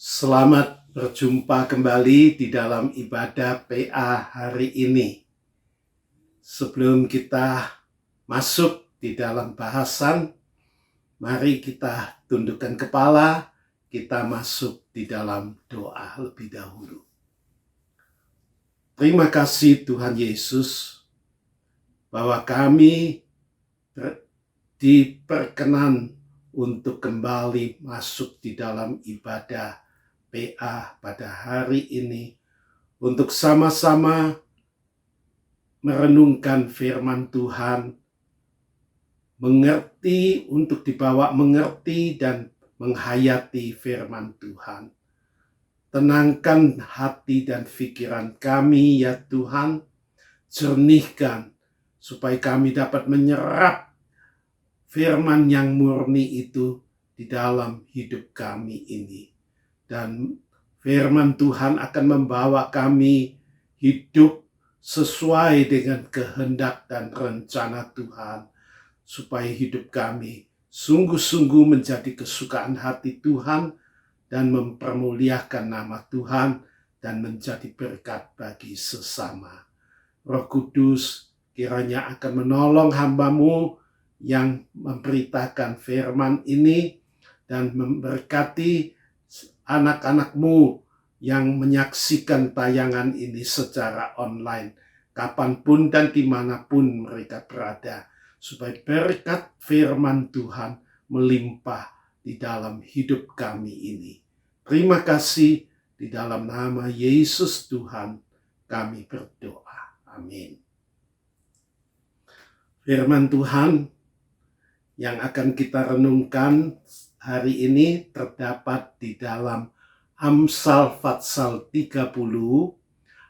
Selamat berjumpa kembali di dalam ibadah PA hari ini. Sebelum kita masuk di dalam bahasan, mari kita tundukkan kepala, kita masuk di dalam doa lebih dahulu. Terima kasih Tuhan Yesus bahwa kami diperkenan untuk kembali masuk di dalam ibadah PA pada hari ini untuk sama-sama merenungkan firman Tuhan, mengerti, untuk dibawa mengerti dan menghayati firman Tuhan. Tenangkan hati dan pikiran kami ya Tuhan, jernihkan supaya kami dapat menyerap firman yang murni itu di dalam hidup kami ini. Dan firman Tuhan akan membawa kami hidup sesuai dengan kehendak dan rencana Tuhan, supaya hidup kami sungguh-sungguh menjadi kesukaan hati Tuhan dan mempermuliakan nama Tuhan dan menjadi berkat bagi sesama. Roh Kudus kiranya akan menolong hamba-Mu yang memberitakan firman ini dan memberkati anak-anak-Mu yang menyaksikan tayangan ini secara online, kapanpun dan dimanapun mereka berada, supaya berkat firman Tuhan melimpah di dalam hidup kami ini. Terima kasih, di dalam nama Yesus Tuhan kami berdoa. Amin. Firman Tuhan yang akan kita renungkan hari ini terdapat di dalam Amsal pasal 30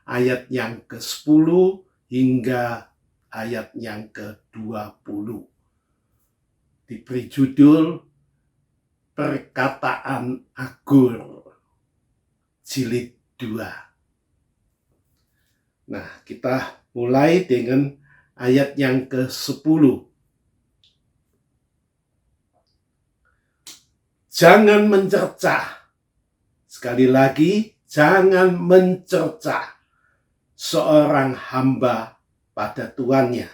ayat yang ke-10 hingga ayat yang ke-20. Diberi judul Perkataan Agur jilid 2. Nah, kita mulai dengan ayat yang ke-10. Jangan mencercah. Sekali lagi, jangan mencercah seorang hamba pada tuannya,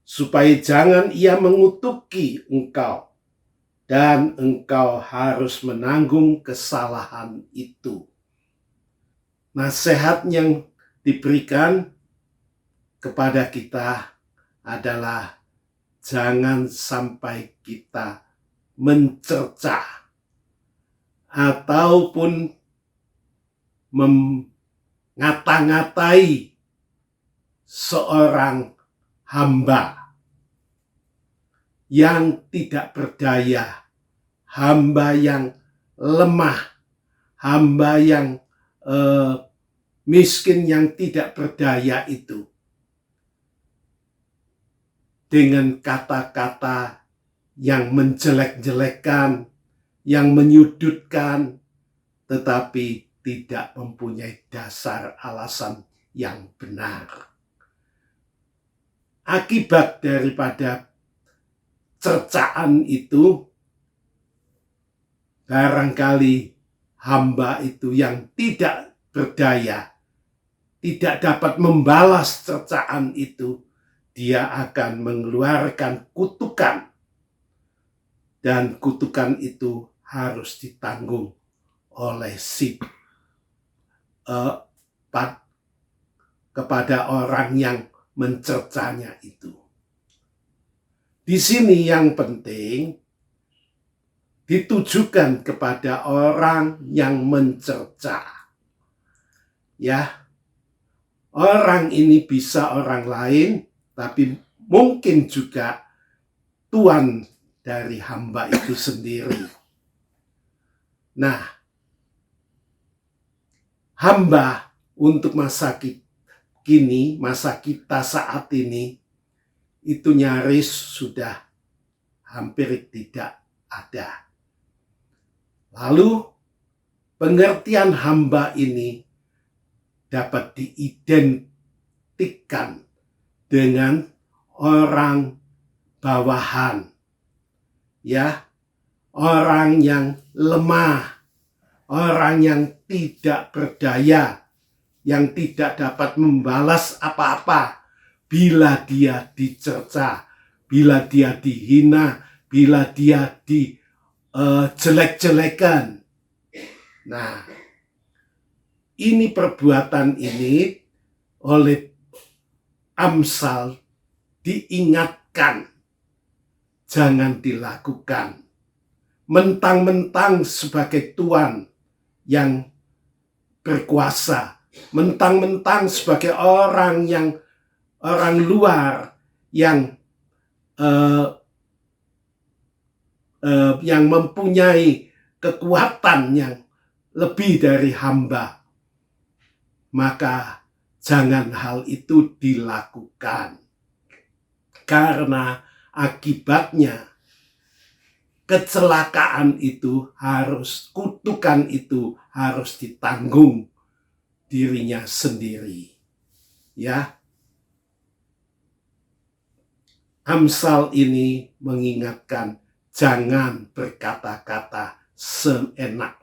supaya jangan ia mengutuki engkau, dan engkau harus menanggung kesalahan itu. Nasihat yang diberikan kepada kita adalah jangan sampai kita mencercah ataupun mengata-ngatai seorang hamba yang tidak berdaya, hamba yang lemah, hamba yang miskin, yang tidak berdaya itu, dengan kata-kata yang menjelek-jelekkan, yang menyudutkan, tetapi tidak mempunyai dasar alasan yang benar. Akibat daripada cercaan itu, barangkali hamba itu yang tidak berdaya, tidak dapat membalas cercaan itu, dia akan mengeluarkan kutukan, dan kutukan itu harus ditanggung oleh kepada orang yang mencercanya itu. Di sini yang penting ditujukan kepada orang yang mencerca. Ya, orang ini bisa orang lain, tapi mungkin juga tuan dari hamba itu sendiri. Nah, hamba untuk masa kini, masa kita saat ini, itu nyaris sudah hampir tidak ada. Lalu, pengertian hamba ini dapat diidentikan dengan orang bawahan, ya, orang yang lemah, orang yang tidak berdaya, yang tidak dapat membalas apa-apa bila dia dicerca, bila dia dihina, bila dia dijelek-jelekan. Nah, ini perbuatan ini oleh Amsal diingatkan, jangan dilakukan. Mentang-mentang sebagai Tuan yang berkuasa, mentang-mentang sebagai orang luar yang mempunyai kekuatan yang lebih dari hamba, maka jangan hal itu dilakukan, karena akibatnya kecelakaan itu kutukan itu harus ditanggung dirinya sendiri. Ya, Amsal ini mengingatkan jangan berkata-kata seenak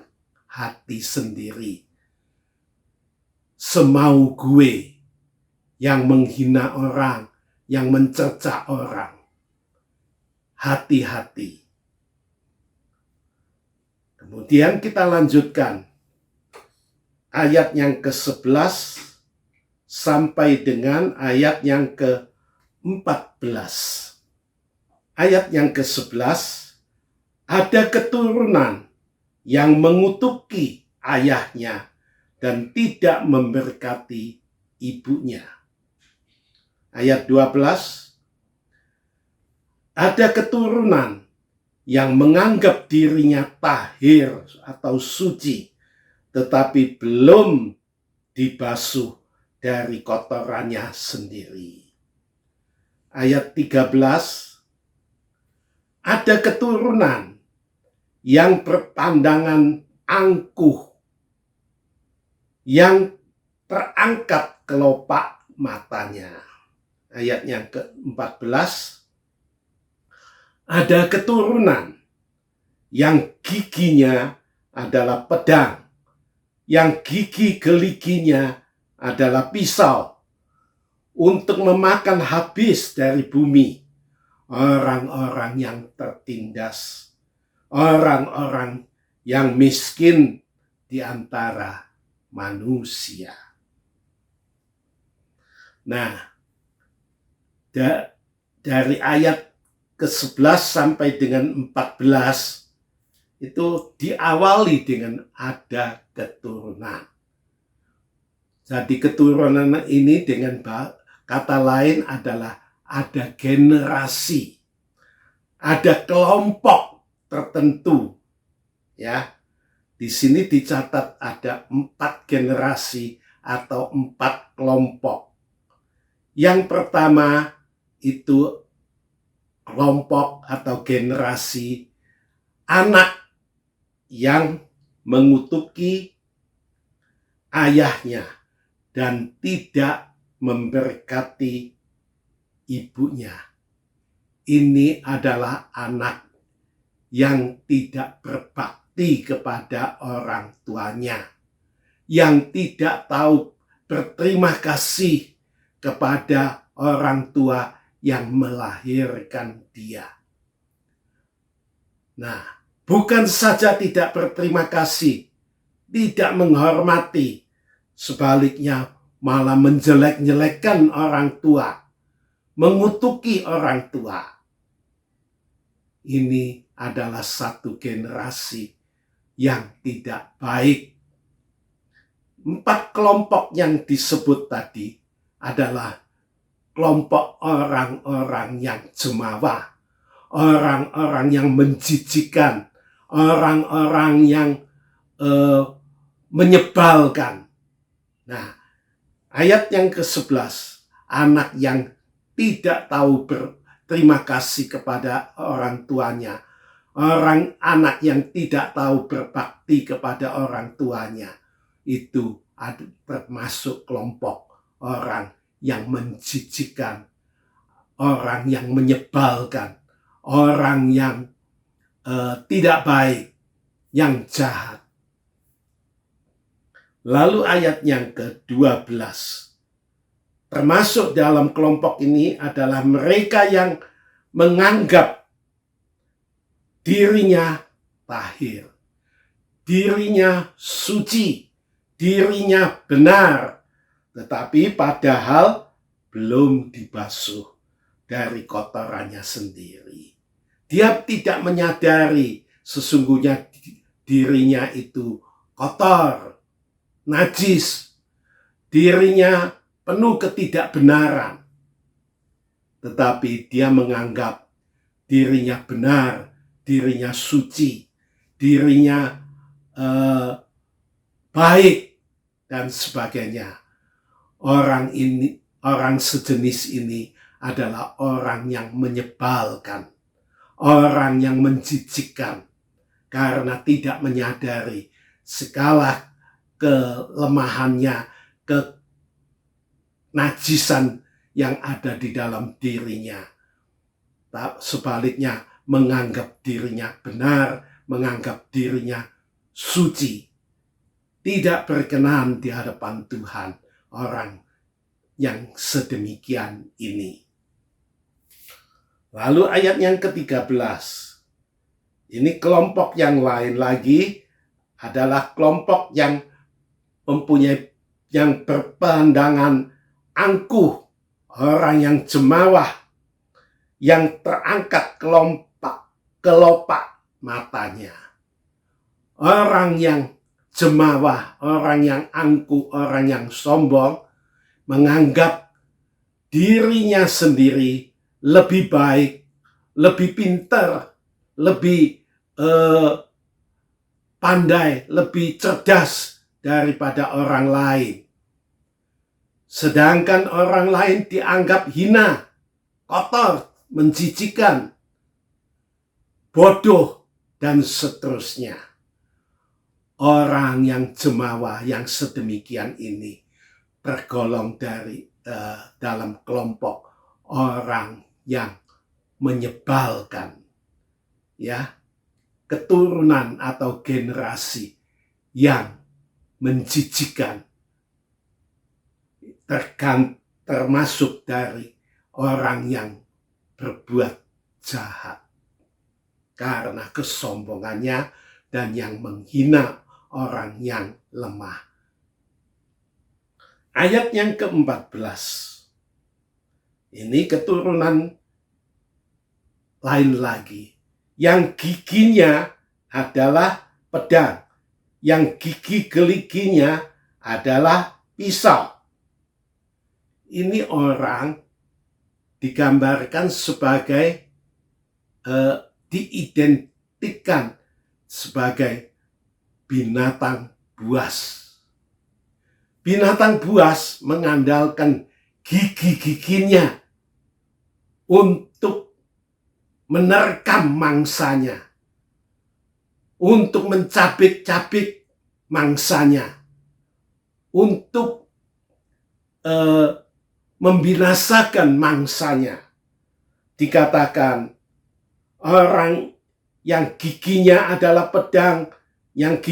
hati sendiri, semau gue, yang menghina orang, yang mencerca orang. Hati-hati. Kemudian kita lanjutkan ayat yang ke-11 sampai dengan ayat yang ke-14. Ayat yang ke-11, ada keturunan yang mengutuki ayahnya dan tidak memberkati ibunya. Ayat 12, ada keturunan yang menganggap dirinya tahir atau suci, tetapi belum dibasuh dari kotorannya sendiri. Ayat 13, ada keturunan yang berpandangan angkuh, yang terangkat kelopak matanya. Ayat yang ke-14, ada keturunan yang giginya adalah pedang, yang gigi geliginya adalah pisau, untuk memakan habis dari bumi orang-orang yang tertindas, orang-orang yang miskin di antara manusia. Nah, dari ayat ke-11 sampai dengan 14 itu diawali dengan ada keturunan. Jadi keturunan ini dengan kata lain adalah ada generasi, ada kelompok tertentu. Ya, di sini dicatat ada 4 generasi atau 4 kelompok. Yang pertama itu kelompok atau generasi anak yang mengutuki ayahnya dan tidak memberkati ibunya. Ini adalah anak yang tidak berbakti kepada orang tuanya, yang tidak tahu berterima kasih kepada orang tua yang melahirkan dia. Nah, bukan saja tidak berterima kasih, tidak menghormati, sebaliknya malah menjelek-jelekkan orang tua, mengutuki orang tua. Ini adalah satu generasi yang tidak baik. 4 kelompok yang disebut tadi adalah kelompok orang-orang yang jemawa, orang-orang yang menjijikkan, orang-orang yang menyebalkan. Nah, ayat yang ke-11, anak yang tidak tahu berterima kasih kepada orang tuanya, anak yang tidak tahu berbakti kepada orang tuanya, itu termasuk kelompok orang yang menjijikkan, orang yang menyebalkan, orang yang tidak baik, yang jahat. Lalu ayat yang ke-12. Termasuk dalam kelompok ini adalah mereka yang menganggap dirinya tahir, dirinya suci, dirinya benar, tetapi padahal belum dibasuh dari kotorannya sendiri. Dia tidak menyadari sesungguhnya dirinya itu kotor, najis, dirinya penuh ketidakbenaran. Tetapi dia menganggap dirinya benar, dirinya suci, dirinya baik, dan sebagainya. Orang sejenis ini adalah orang yang menyebalkan, orang yang menjijikkan, karena tidak menyadari segala kelemahannya, kenajisan yang ada di dalam dirinya. Sebaliknya, menganggap dirinya benar, menganggap dirinya suci. Tidak berkenan di hadapan Tuhan orang yang sedemikian ini. Lalu ayat yang ke-13. Ini kelompok yang lain lagi adalah kelompok yang mempunyai, yang berpandangan angkuh, orang yang jemawah, yang terangkat kelopak matanya. Orang yang jemawah, orang yang angkuh, orang yang sombong, menganggap dirinya sendiri lebih baik, lebih pintar, lebih pandai, lebih cerdas daripada orang lain. Sedangkan orang lain dianggap hina, kotor, menjijikkan, bodoh, dan seterusnya. Orang yang jemawa yang sedemikian ini tergolong dalam kelompok orang yang menyebalkan, ya, keturunan atau generasi yang menjijikkan, termasuk dari orang yang berbuat jahat karena kesombongannya dan yang menghina orang yang lemah. Ayat yang ke-14. Ini keturunan lain lagi. Yang giginya adalah pedang. Yang gigi geliginya adalah pisau. Ini orang digambarkan sebagai diidentikan sebagai binatang buas. Binatang buas mengandalkan gigi-giginya untuk menerkam mangsanya, untuk mencabik-cabik mangsanya, untuk membinasakan mangsanya. Dikatakan orang yang giginya adalah pedang, yang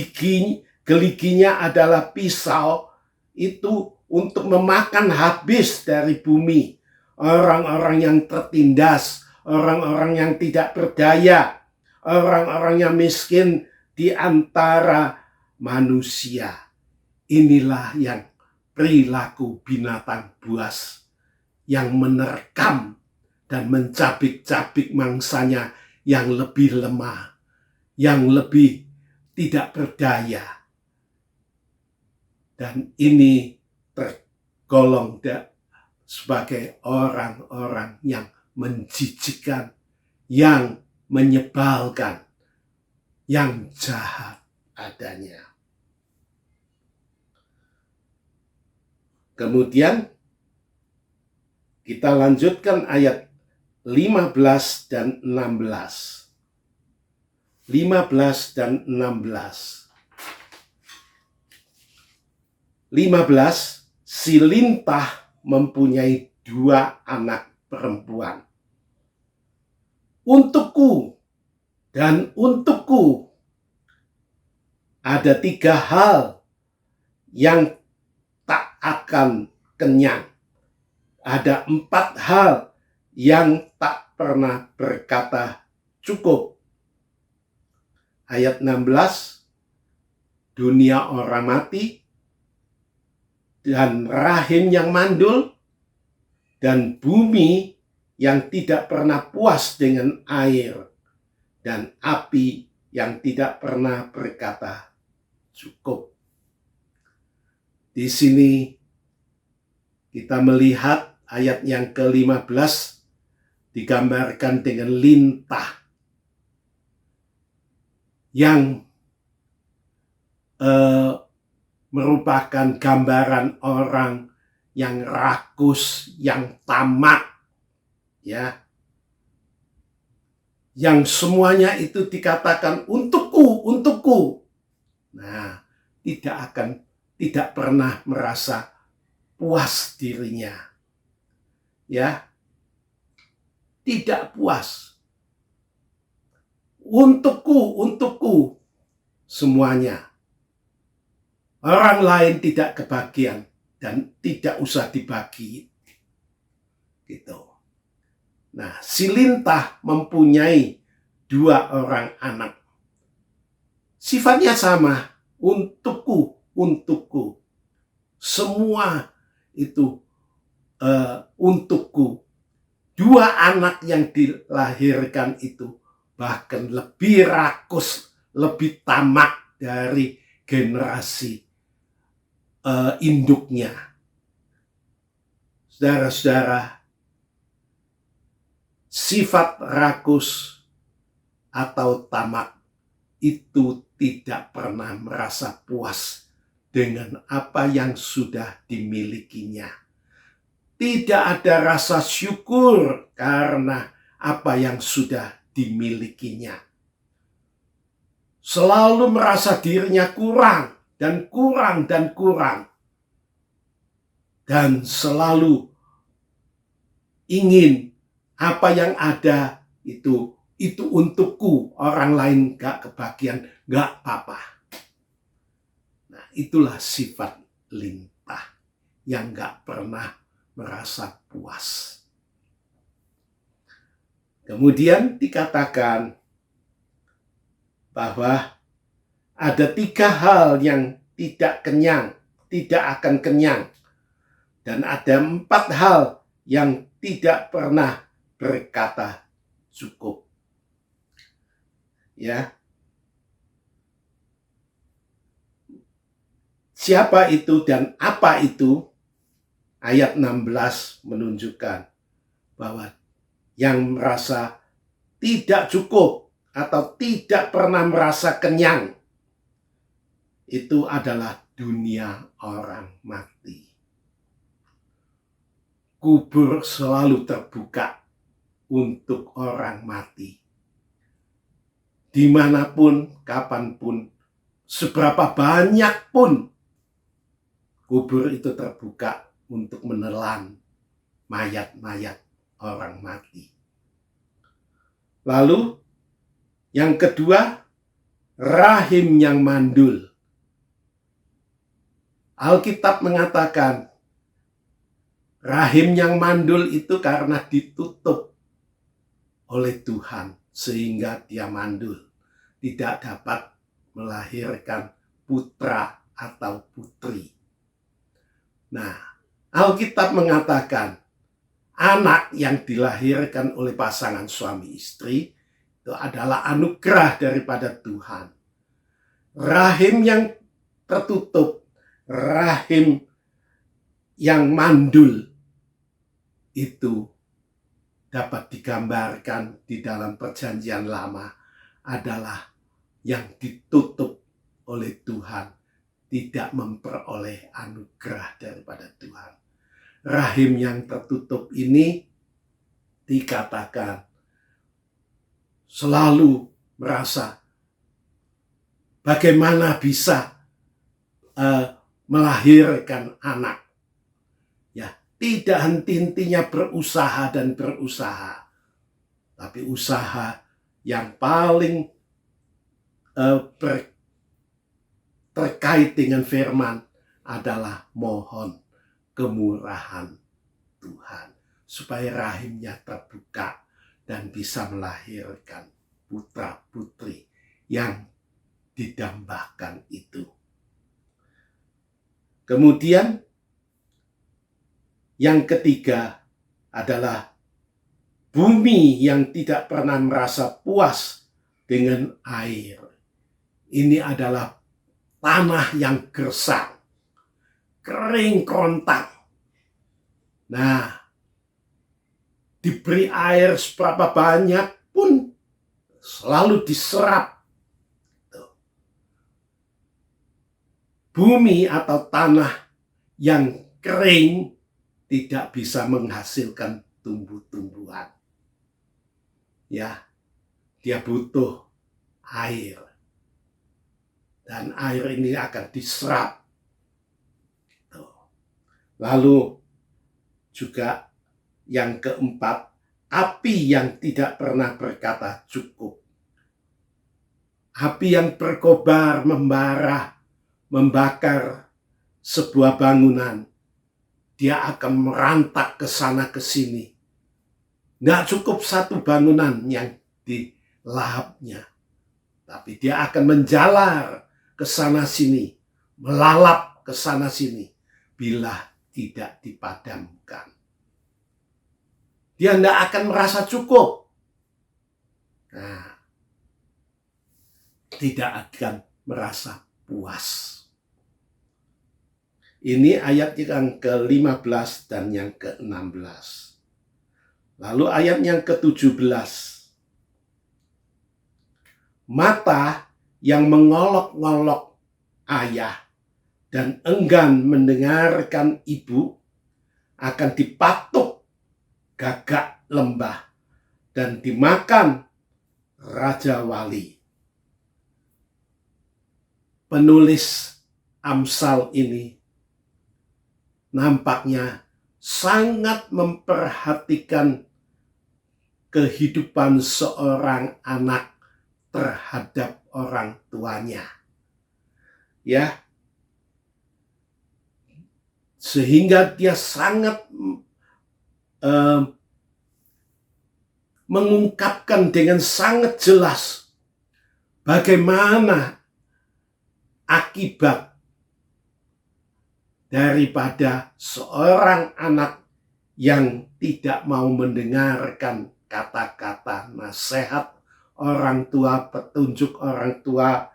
geliginya adalah pisau, itu untuk memakan habis dari bumi orang-orang yang tertindas, orang-orang yang tidak berdaya, orang-orang yang miskin di antara manusia. Inilah yang perilaku binatang buas yang menerkam dan mencabik-cabik mangsanya yang lebih lemah, yang lebih tidak berdaya. Dan ini tergolong sebagai orang-orang yang menjijikkan, yang menyebalkan, yang jahat adanya. Kemudian kita lanjutkan ayat 15 dan 16. 15 dan 16. 15, si lintah mempunyai 2 anak perempuan. Untukku dan untukku ada 3 hal yang tak akan kenyang. Ada 4 hal yang tak pernah berkata cukup. Ayat 16, dunia orang mati, dan rahim yang mandul, dan bumi yang tidak pernah puas dengan air, dan api yang tidak pernah berkata cukup. Di sini kita melihat ayat yang ke-15 digambarkan dengan lintah yang merupakan gambaran orang yang rakus, yang tamak, ya, yang semuanya itu dikatakan untukku. Nah, tidak pernah merasa puas dirinya, ya, tidak puas. Untukku semuanya. Orang lain tidak kebagian dan tidak usah dibagi. Gitu. Nah, si lintah mempunyai 2 orang anak. Sifatnya sama, untukku. Semua itu untukku. 2 anak yang dilahirkan itu bahkan lebih rakus, lebih tamak dari generasi induknya. Saudara-saudara, sifat rakus atau tamak itu tidak pernah merasa puas dengan apa yang sudah dimilikinya. Tidak ada rasa syukur karena apa yang sudah dimilikinya. Selalu merasa dirinya kurang dan kurang. Dan selalu ingin apa yang ada itu untukku, orang lain gak kebagian, gak apa-apa. Nah, itulah sifat lintah yang gak pernah merasa puas. Kemudian dikatakan bahwa ada 3 hal yang tidak akan kenyang. Dan ada 4 hal yang tidak pernah berkata cukup. Ya. Siapa itu dan apa itu? Ayat 16 menunjukkan bahwa yang merasa tidak cukup atau tidak pernah merasa kenyang itu adalah dunia orang mati. Kubur selalu terbuka untuk orang mati. Dimanapun, kapanpun, seberapa banyak pun kubur itu terbuka untuk menelan mayat-mayat orang mati. Lalu yang kedua, rahim yang mandul. Alkitab mengatakan rahim yang mandul itu karena ditutup oleh Tuhan sehingga dia mandul, tidak dapat melahirkan putra atau putri. Nah, Alkitab mengatakan anak yang dilahirkan oleh pasangan suami istri itu adalah anugerah daripada Tuhan. Rahim yang tertutup, rahim yang mandul itu dapat digambarkan di dalam Perjanjian Lama adalah yang ditutup oleh Tuhan, tidak memperoleh anugerah daripada Tuhan. Rahim yang tertutup ini dikatakan selalu merasa bagaimana bisa melahirkan anak. Ya, tidak henti-hentinya berusaha, tapi usaha yang paling terkait dengan firman adalah mohon kemurahan Tuhan, supaya rahimnya terbuka dan bisa melahirkan putra-putri yang didambakan itu. Kemudian yang ketiga adalah bumi yang tidak pernah merasa puas dengan air. Ini adalah tanah yang gersang, kering kerontang. Nah, diberi air seberapa banyak pun selalu diserap. Bumi atau tanah yang kering tidak bisa menghasilkan tumbuh-tumbuhan. Ya, dia butuh air. Dan air ini akan diserap. Lalu juga yang keempat, api yang tidak pernah berkata cukup. Api yang berkobar, membara, membakar sebuah bangunan, dia akan merantak ke sana ke sini. Nggak cukup satu bangunan yang dilahapnya, tapi dia akan menjalar ke sana sini, melalap ke sana sini bila tidak dipadamkan. Dia nggak akan merasa cukup. Nah, tidak akan merasa puas. Ini ayat yang ke-15 dan yang ke-16. Lalu ayat yang ke-17. Mata yang mengolok-ngolok ayah dan enggan mendengarkan ibu akan dipatuk gagak lembah dan dimakan Raja Wali. Penulis Amsal ini nampaknya sangat memperhatikan kehidupan seorang anak terhadap orang tuanya. Ya. Sehingga dia sangat mengungkapkan dengan sangat jelas bagaimana akibat daripada seorang anak yang tidak mau mendengarkan kata-kata nasihat orang tua, petunjuk orang tua,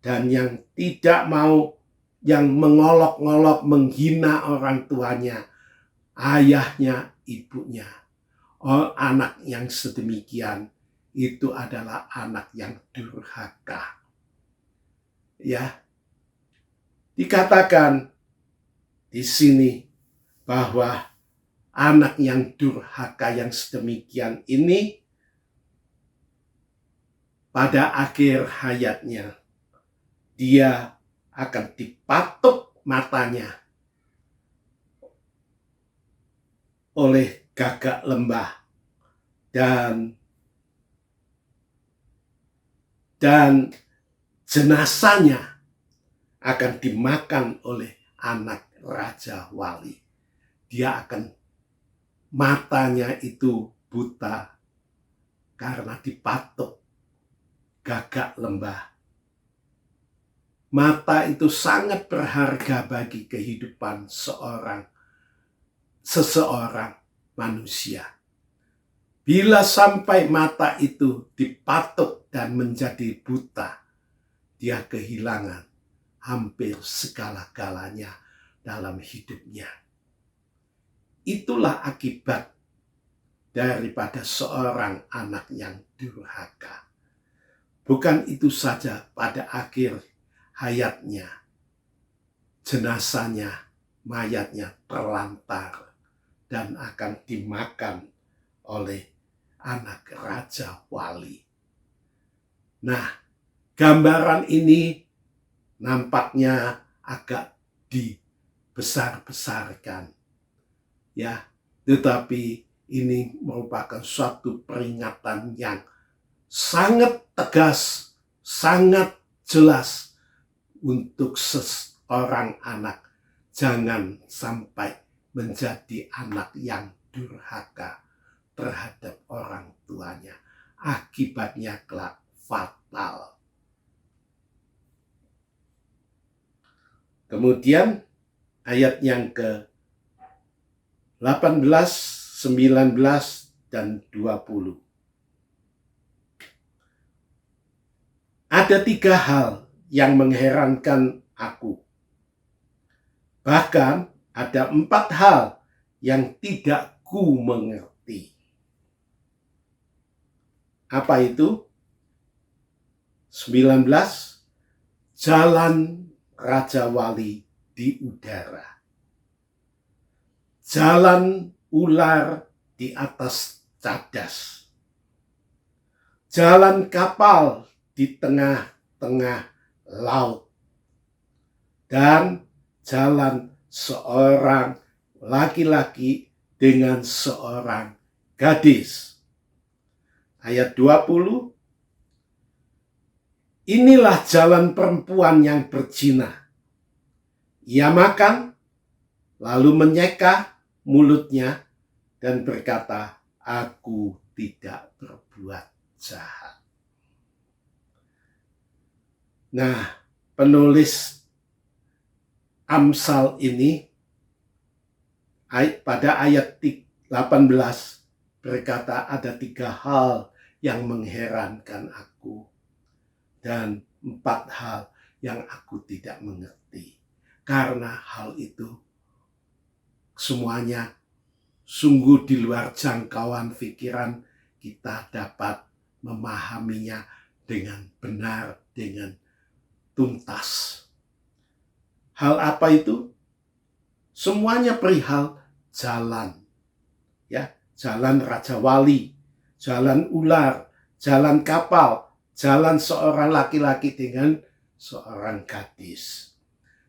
dan yang tidak mau, yang mengolok-ngolok, menghina orang tuanya, ayahnya, ibunya. Oh, anak yang sedemikian itu adalah anak yang durhaka. Ya, dikatakan di sini bahwa anak yang durhaka yang sedemikian ini pada akhir hayatnya dia akan dipatuk matanya oleh gagak lembah dan jenazahnya akan dimakan oleh anak Raja Wali. Dia akan, matanya itu buta karena dipatuk gagak lembah. Mata itu sangat berharga bagi kehidupan seseorang manusia. Bila sampai mata itu dipatuk dan menjadi buta, dia kehilangan hampir segala-galanya dalam hidupnya. Itulah akibat daripada seorang anak yang durhaka. Bukan itu saja, pada akhir hayatnya, jenazahnya, mayatnya terlantar dan akan dimakan oleh anak Raja Wali. Nah, gambaran ini nampaknya agak dibesar-besarkan. Ya, tetapi ini merupakan suatu peringatan yang sangat tegas, sangat jelas untuk seorang anak jangan sampai menjadi anak yang durhaka terhadap orang tuanya. Akibatnya kelak fatal. Kemudian ayat yang ke-18, 19, dan 20. Ada 3 hal yang mengherankan aku. Bahkan ada 4 hal yang tidak ku mengerti. Apa itu? 19, jalan Raja Wali di udara. Jalan ular di atas cadas. Jalan kapal di tengah-tengah laut. Dan jalan seorang laki-laki dengan seorang gadis. Ayat 20. Inilah jalan perempuan yang berzina. Ia makan, lalu menyeka mulutnya dan berkata, aku tidak berbuat jahat. Nah, penulis Amsal ini pada ayat 18 berkata ada 3 hal yang mengherankan aku dan 4 hal yang aku tidak mengerti. Karena hal itu semuanya sungguh di luar jangkauan pikiran kita dapat memahaminya dengan benar, dengan tuntas. Hal apa itu? Semuanya perihal jalan. Ya, jalan Raja Wali, jalan ular, jalan kapal, jalan seorang laki-laki dengan seorang gadis.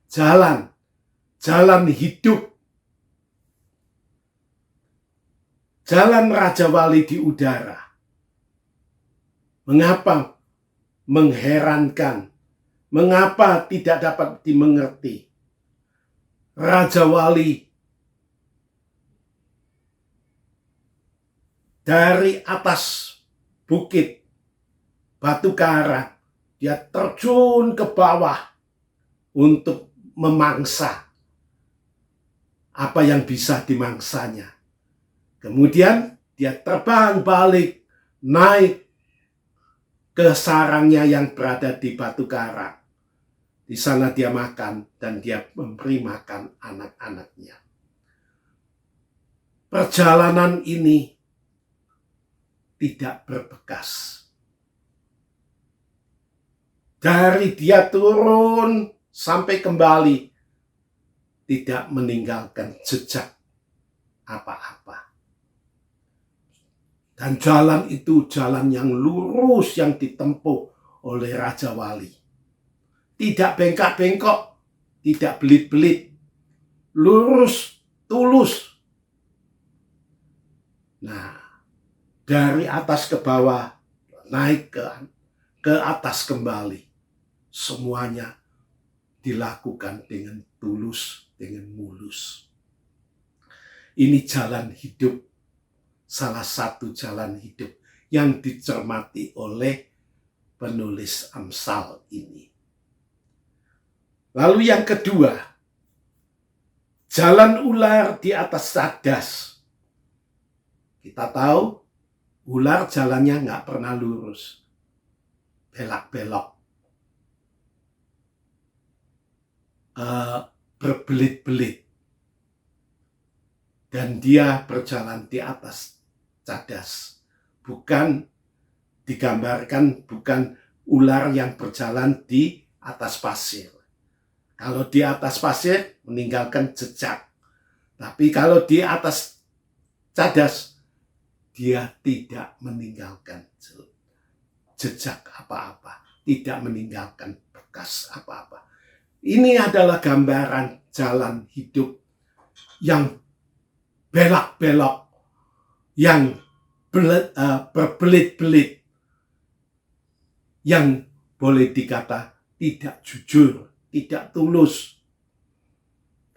Jalan hidup. Jalan Raja Wali di udara. Mengapa mengherankan? Mengapa tidak dapat dimengerti? Raja Wali dari atas bukit Batu Karang, dia terjun ke bawah untuk memangsa apa yang bisa dimangsanya. Kemudian dia terbang balik, naik ke sarangnya yang berada di Batu Karang. Di sana dia makan dan dia memberi makan anak-anaknya. Perjalanan ini tidak berbekas. Dari dia turun sampai kembali tidak meninggalkan jejak apa-apa. Dan jalan itu jalan yang lurus yang ditempuh oleh Raja Wali. Tidak bengkak-bengkok, tidak belit-belit, lurus, tulus. Nah, dari atas ke bawah, naik ke atas kembali. Semuanya dilakukan dengan tulus, dengan mulus. Ini jalan hidup, salah satu jalan hidup yang dicermati oleh penulis Amsal ini. Lalu yang kedua, jalan ular di atas cadas. Kita tahu ular jalannya nggak pernah lurus, belak-belok, berbelit-belit. Dan dia berjalan di atas cadas. Bukan digambarkan, bukan ular yang berjalan di atas pasir. Kalau di atas pasir meninggalkan jejak. Tapi kalau di atas cadas, dia tidak meninggalkan jejak apa-apa. Tidak meninggalkan bekas apa-apa. Ini adalah gambaran jalan hidup yang belak-belok, yang berbelit-belit, yang boleh dikata tidak jujur, tidak tulus.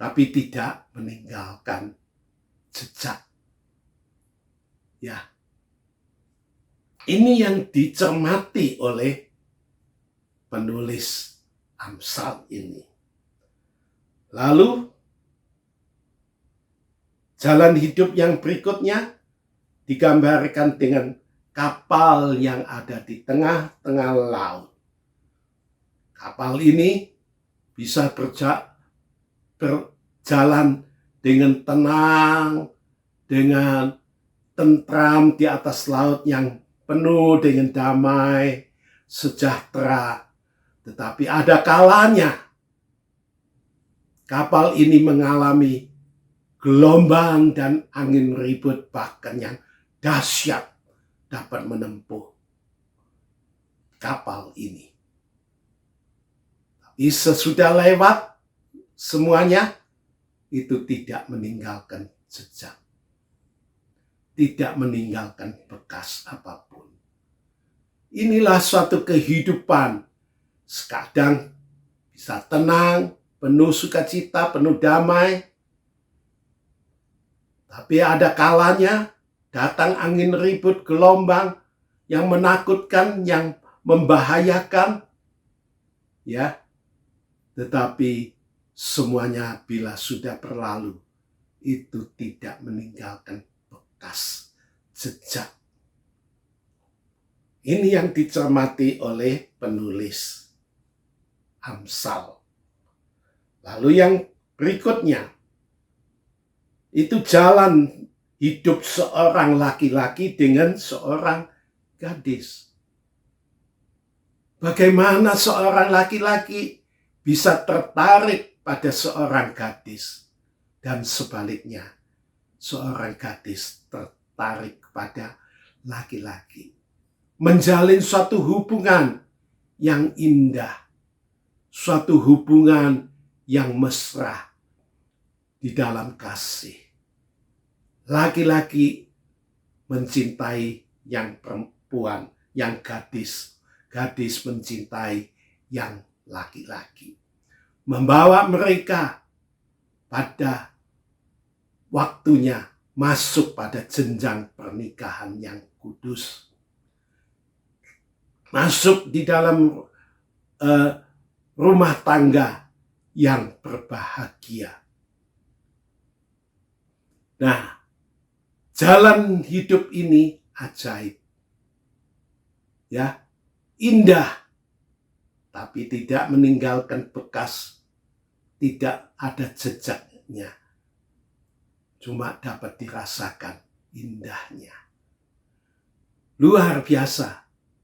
tapi tidak meninggalkan jejak. Ya, ini yang dicermati oleh penulis Amsal ini. Lalu jalan hidup yang berikutnya digambarkan dengan kapal yang ada di tengah-tengah laut. Kapal ini bisa berjalan dengan tenang, dengan tentram di atas laut yang penuh dengan damai, sejahtera. Tetapi ada kalanya kapal ini mengalami gelombang dan angin ribut bahkan yang dahsyat dapat menempuh kapal ini. Tapi sesudah lewat semuanya itu tidak meninggalkan jejak. Tidak meninggalkan bekas apapun. Inilah suatu kehidupan. Sekadang bisa tenang, penuh sukacita, penuh damai. Tapi ada kalanya datang angin ribut, gelombang yang menakutkan, yang membahayakan. Ya. Tetapi semuanya bila sudah berlalu, itu tidak meninggalkan bekas jejak. Ini yang dicermati oleh penulis Amsal. Lalu yang berikutnya, itu jalan hidup seorang laki-laki dengan seorang gadis. Bagaimana seorang laki-laki bisa tertarik pada seorang gadis, dan sebaliknya, seorang gadis tertarik pada laki-laki. Menjalin suatu hubungan yang indah, suatu hubungan yang mesra di dalam kasih. Laki-laki mencintai yang perempuan, yang gadis. Gadis mencintai yang laki-laki. Membawa mereka pada waktunya masuk pada jenjang pernikahan yang kudus. Masuk di dalam rumah tangga yang berbahagia. Nah, jalan hidup ini ajaib. Ya, indah, tapi tidak meninggalkan bekas, tidak ada jejaknya. Cuma dapat dirasakan indahnya. Luar biasa.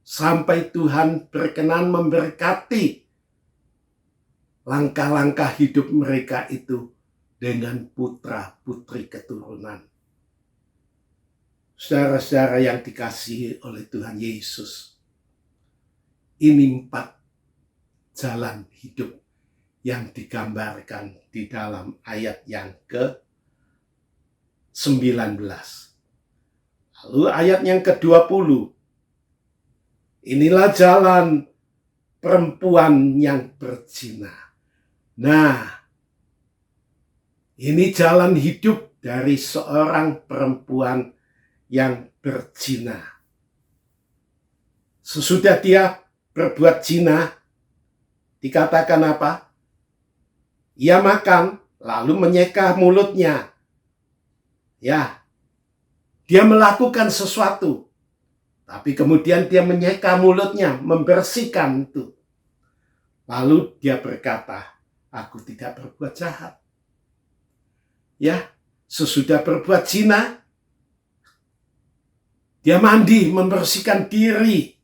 Sampai Tuhan berkenan memberkati langkah-langkah hidup mereka itu dengan putra-putri keturunan. Saudara-saudara yang dikasihi oleh Tuhan Yesus, ini 4 jalan hidup yang digambarkan di dalam ayat yang ke-19. Lalu ayat yang ke-20. Inilah jalan perempuan yang berzina. Nah, ini jalan hidup dari seorang perempuan yang berzina. Sesudah dia berbuat zina, dikatakan apa? Ia makan, lalu menyeka mulutnya. Ya, dia melakukan sesuatu. Tapi kemudian dia menyeka mulutnya, membersihkan itu. Lalu dia berkata, aku tidak berbuat jahat. Ya, sesudah berbuat zina, dia mandi, membersihkan diri,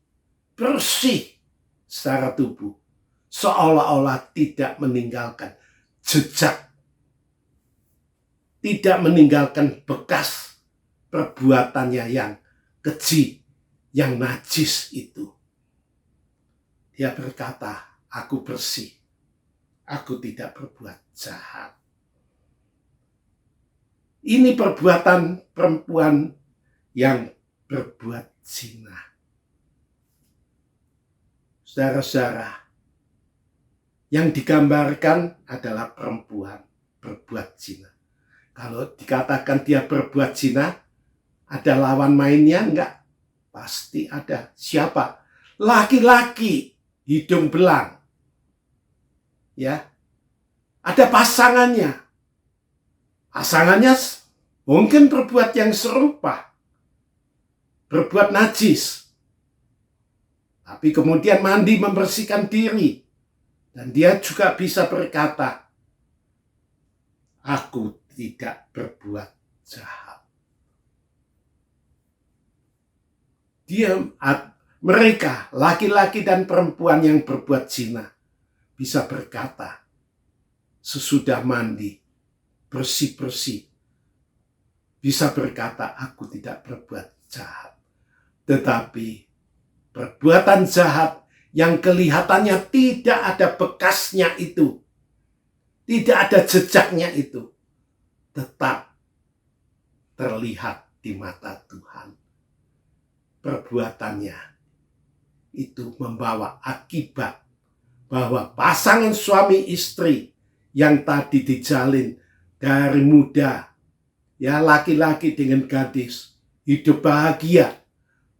bersih secara tubuh. Seolah-olah tidak meninggalkan jejak. Tidak meninggalkan bekas perbuatannya yang keji, yang najis itu. Dia berkata, aku bersih. Aku tidak berbuat jahat. Ini perbuatan perempuan yang berbuat zina. Saudara-saudara, yang digambarkan adalah perempuan berbuat zina. Kalau dikatakan dia berbuat zina, ada lawan mainnya enggak? Pasti ada. Siapa? Laki-laki hidung belang. Ya. Ada pasangannya. Pasangannya mungkin berbuat yang serupa. Berbuat najis. Tapi kemudian mandi membersihkan diri. Dan dia juga bisa berkata, aku tidak berbuat jahat. Mereka, laki-laki dan perempuan yang berbuat zina, bisa berkata, sesudah mandi, bersih-bersih, bisa berkata, aku tidak berbuat jahat. Tetapi perbuatan jahat yang kelihatannya tidak ada bekasnya itu, tidak ada jejaknya itu, tetap terlihat di mata Tuhan. Perbuatannya itu membawa akibat bahwa pasangan suami istri yang tadi dijalin dari muda, ya laki-laki dengan gadis, hidup bahagia.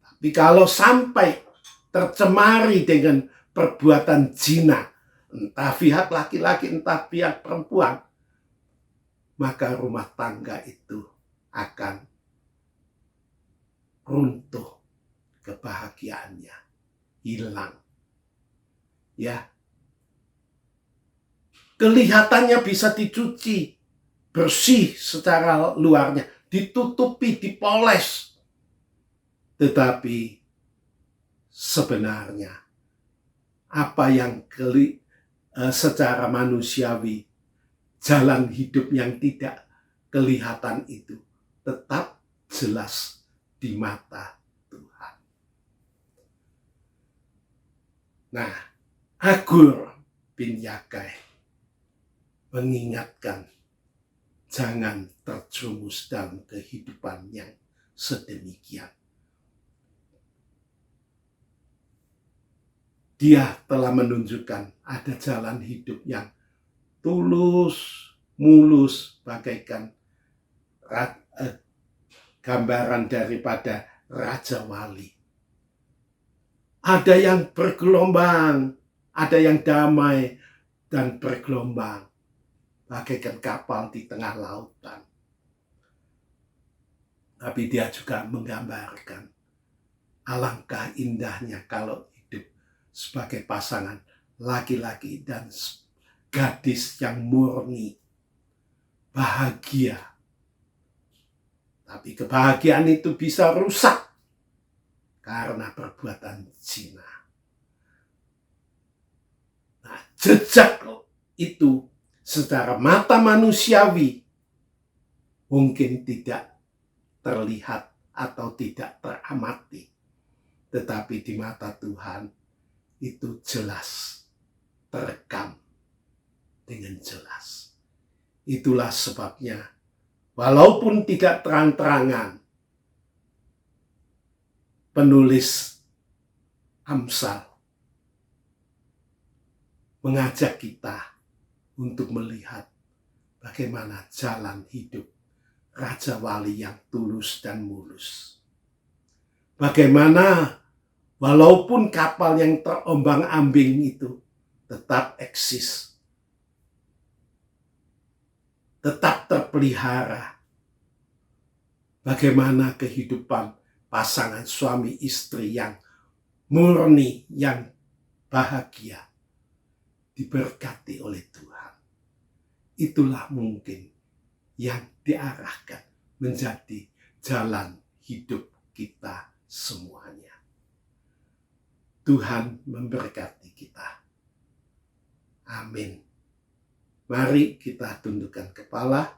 Tapi kalau sampai tercemari dengan perbuatan zina, entah pihak laki-laki, entah pihak perempuan, maka rumah tangga itu akan runtuh, kebahagiaannya hilang. Ya. Kelihatannya bisa dicuci bersih secara luarnya, ditutupi, dipoles. Tetapi sebenarnya apa yang secara manusiawi, jalan hidup yang tidak kelihatan itu tetap jelas di mata Tuhan. Nah, Agur bin Yakai mengingatkan jangan terjerumus dalam kehidupan yang sedemikian. Dia telah menunjukkan ada jalan hidup yang tulus, mulus, bagaikan gambaran daripada Raja Wali. Ada yang bergelombang, ada yang damai dan bergelombang, bagaikan kapal di tengah lautan. Tapi dia juga menggambarkan alangkah indahnya kalau hidup sebagai pasangan laki-laki dan gadis yang murni, bahagia. Tapi kebahagiaan itu bisa rusak karena perbuatan zina. Nah, jejak itu secara mata manusiawi mungkin tidak terlihat atau tidak teramati. Tetapi di mata Tuhan itu jelas, terekam dengan jelas. Itulah sebabnya walaupun tidak terang-terangan, penulis Amsal mengajak kita untuk melihat bagaimana jalan hidup Raja Wali yang tulus dan mulus. Bagaimana walaupun kapal yang terombang-ambing itu tetap eksis, tetap terpelihara. Bagaimana kehidupan pasangan suami istri yang murni, yang bahagia, diberkati oleh Tuhan. Itulah mungkin yang diarahkan menjadi jalan hidup kita semuanya. Tuhan memberkati kita. Amin. Mari kita tundukkan kepala,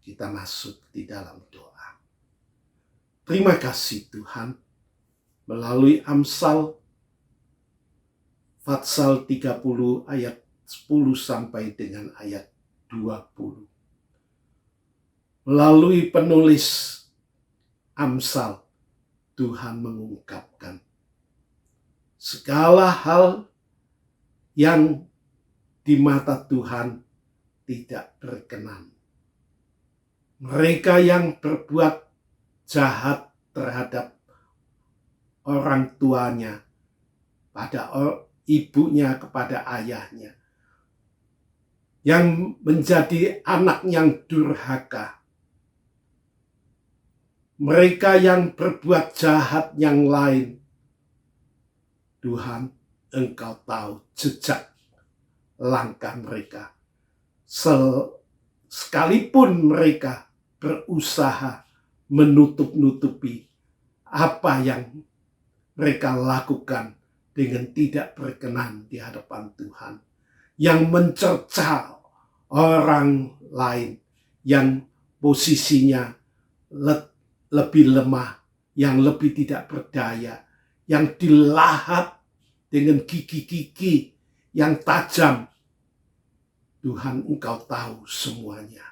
kita masuk di dalam doa. Terima kasih Tuhan, melalui Amsal Fatsal 30 ayat 10 sampai dengan ayat 20. Melalui penulis Amsal, Tuhan mengungkapkan segala hal yang di mata Tuhan tidak berkenan. Mereka yang berbuat jahat terhadap orang tuanya, pada ibunya kepada ayahnya, yang menjadi anak yang durhaka, mereka yang berbuat jahat yang lain, Tuhan, Engkau tahu jejak langkah mereka. Sekalipun mereka berusaha menutup-nutupi apa yang mereka lakukan dengan tidak berkenan di hadapan Tuhan, yang mencerca orang lain yang posisinya lebih lemah, yang lebih tidak berdaya, yang dilahap dengan gigi-gigi yang tajam. Tuhan, Engkau tahu semuanya.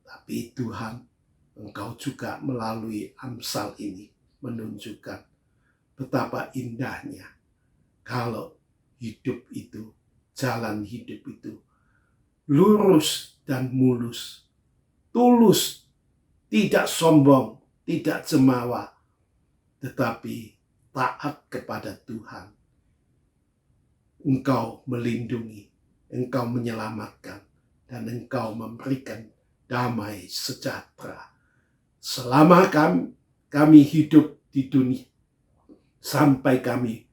Tapi Tuhan, Engkau juga melalui Amsal ini menunjukkan betapa indahnya kalau hidup itu, jalan hidup itu lurus dan mulus, tulus, tidak sombong, tidak cemawa, tetapi taat kepada Tuhan. Engkau melindungi, Engkau menyelamatkan, dan Engkau memberikan damai sejahtera. Selama kami hidup di dunia, sampai kami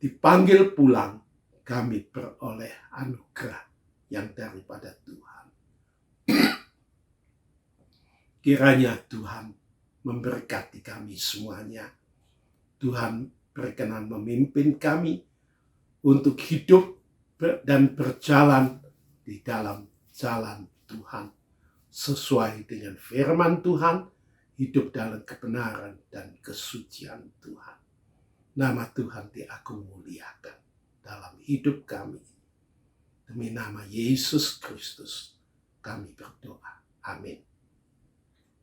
dipanggil pulang, kami beroleh anugerah yang daripada Tuhan. Kiranya Tuhan memberkati kami semuanya. Tuhan berkenan memimpin kami untuk hidup dan berjalan di dalam jalan Tuhan, sesuai dengan firman Tuhan, hidup dalam kebenaran dan kesucian Tuhan. Nama Tuhan diagung muliakan dalam hidup kami. Demi nama Yesus Kristus kami berdoa. Amin.